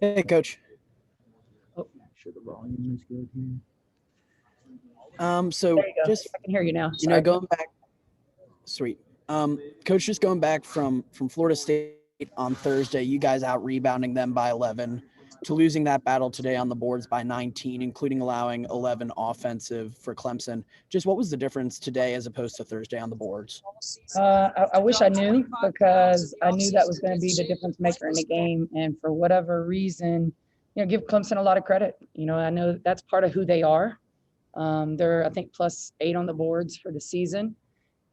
Hey, Coach. Oh, make sure the volume is good here. So There you go. just I can hear you now. Sorry. going back, sweet. Coach, just going back from Florida State on Thursday, you guys out rebounding them by 11 to losing that battle today on the boards by 19, including allowing 11 offensive for Clemson. Just what was the difference today as opposed to Thursday on the boards? I wish I knew because I knew that was going to be the difference maker in the game. And for whatever reason, give Clemson a lot of credit. I know that's part of who they are. They're, I think, +8 on the boards for the season.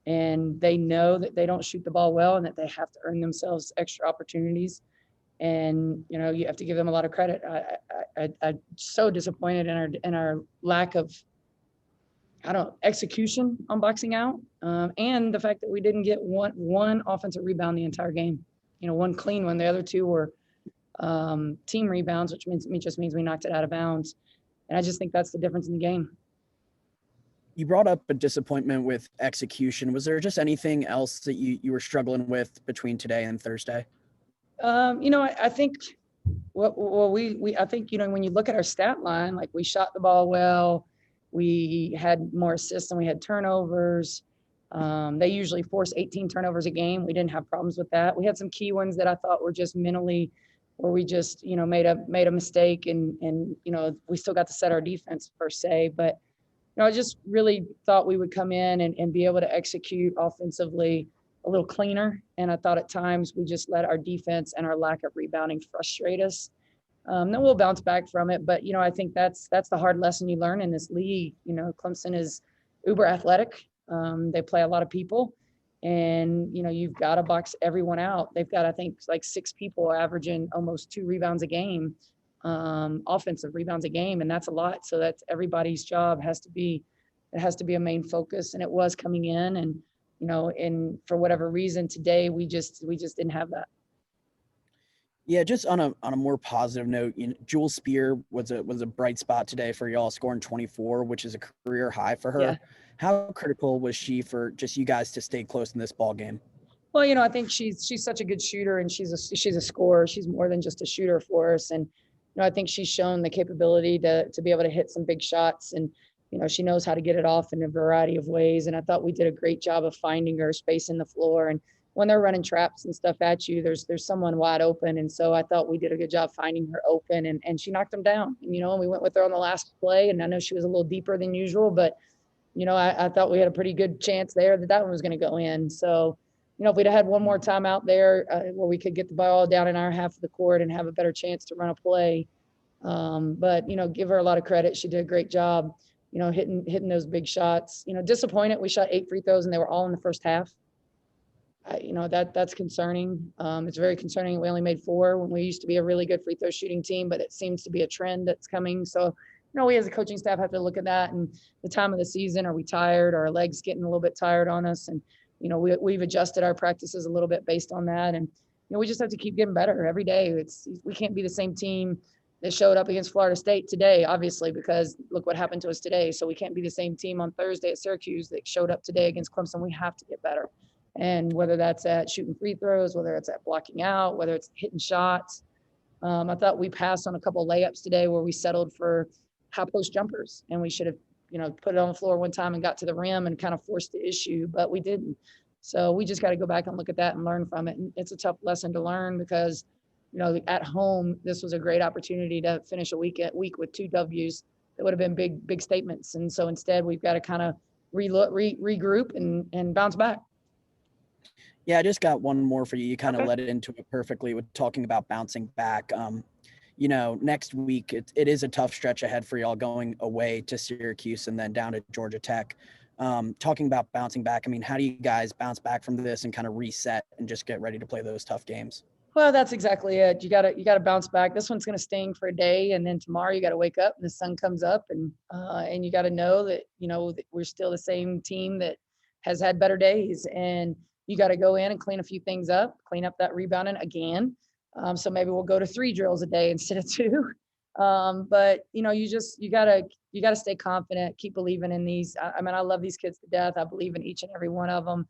And they know that they don't shoot the ball well and that they have to earn themselves extra opportunities. And, you have to give them a lot of credit. I'm so disappointed in our lack of execution on boxing out, and the fact that we didn't get one offensive rebound the entire game. One clean one. The other two were team rebounds, which means we knocked it out of bounds. And I just think that's the difference in the game. You brought up a disappointment with execution. Was there just anything else that you were struggling with between today and Thursday? I think I think, when you look at our stat line, like we shot the ball well, we had more assists than we had turnovers. They usually force 18 turnovers a game. We didn't have problems with that. We had some key ones that I thought were just mentally, where we just, made a mistake, and we still got to set our defense per se. But I just really thought we would come in and be able to execute offensively a little cleaner. And I thought at times we just let our defense and our lack of rebounding frustrate us. Then we'll bounce back from it. But, I think that's the hard lesson you learn in this league. Clemson is uber athletic. They play a lot of people, and, you've got to box everyone out. They've got, I think, like 6 people averaging almost 2 rebounds a game, offensive rebounds a game. And that's a lot. So that's everybody's job it has to be a main focus. And it was coming in, and, and for whatever reason today, we just didn't have that. Yeah, just on a more positive note, Jewel Spear was a bright spot today for y'all, scoring 24, which is a career high for her. Yeah. How critical was she for just you guys to stay close in this ball game? Well, I think she's such a good shooter, and she's a scorer. She's more than just a shooter for us. And, I think she's shown the capability to be able to hit some big shots, and, she knows how to get it off in a variety of ways. And I thought we did a great job of finding her space in the floor. And when they're running traps and stuff at you, there's someone wide open. And so I thought we did a good job finding her open, and she knocked them down. And, and we went with her on the last play, and I know she was a little deeper than usual, but, I thought we had a pretty good chance there that one was going to go in. So, if we'd have had one more time out there where we could get the ball down in our half of the court and have a better chance to run a play. But, give her a lot of credit. She did a great job, hitting those big shots. Disappointed. We shot 8 free throws and they were all in the first half. That's concerning. It's very concerning. We only made 4 when we used to be a really good free throw shooting team, but it seems to be a trend that's coming. So, we as a coaching staff have to look at that and the time of the season. Are we tired? Are our legs getting a little bit tired on us? And, we've adjusted our practices a little bit based on that. And, we just have to keep getting better every day. We can't be the same team that showed up against Florida State today, obviously, because look what happened to us today. So we can't be the same team on Thursday at Syracuse that showed up today against Clemson. We have to get better. And whether that's at shooting free throws, whether it's at blocking out, whether it's hitting shots. I thought we passed on a couple of layups today where we settled for high post jumpers, and we should have, put it on the floor one time and got to the rim and kind of forced the issue, but we didn't. So we just got to go back and look at that and learn from it. And it's a tough lesson to learn because, at home, this was a great opportunity to finish a week with 2 W's that would have been big statements. And so instead we've got to kind of regroup and bounce back. Yeah, I just got one more for you. You kind of led into it perfectly with talking about bouncing back. Next week it is a tough stretch ahead for y'all, going away to Syracuse and then down to Georgia Tech. Talking about bouncing back, I mean, how do you guys bounce back from this and kind of reset and just get ready to play those tough games? Well, that's exactly it. You gotta bounce back. This one's gonna sting for a day, and then tomorrow you gotta wake up and the sun comes up, and you gotta know that that we're still the same team that has had better days, and you gotta go in and clean a few things up, clean up that rebounding again. So maybe we'll go to 3 drills a day instead of 2. But you gotta stay confident, keep believing in these. I mean, I love these kids to death. I believe in each and every one of them.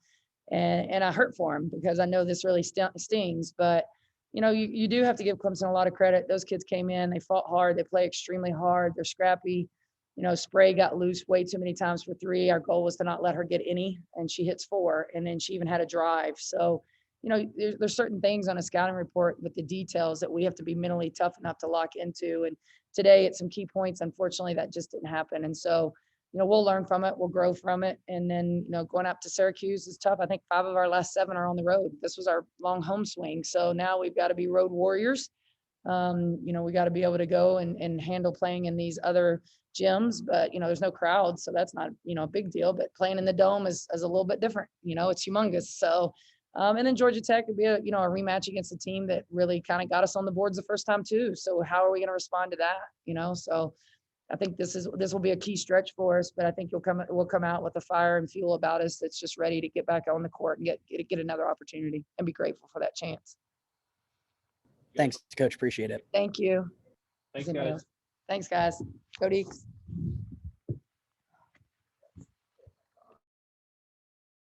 And I hurt for them because I know this really stings, but you know, you do have to give Clemson a lot of credit. Those kids came in, they fought hard, they play extremely hard, they're scrappy. You know, Spray got loose way too many times for 3. Our goal was to not let her get any, and she hits 4, and then she even had a drive. So, you know, there's certain things on a scouting report with the details that we have to be mentally tough enough to lock into. And today at some key points, unfortunately, that just didn't happen. And so, you know, we'll learn from it, we'll grow from it. And then, you know, going up to Syracuse is tough. I think 5 of our last 7 are on the road. This was our long home swing. So now we've got to be road warriors. You know, we got to be able to go and handle playing in these other gyms, but, you know, there's no crowd. So that's not, you know, a big deal, but playing in the dome is a little bit different. You know, it's humongous. So, and then Georgia Tech would be a, you know, a rematch against a team that really kind of got us on the boards the first time too. So how are we going to respond to that? You know, so I think this will be a key stretch for us, but I think we'll come out with a fire and fuel about us that's just ready to get back on the court and get another opportunity and be grateful for that chance. Thanks, Coach. Appreciate it. Thank you. Thanks, guys. Thanks, guys. Go Deeks.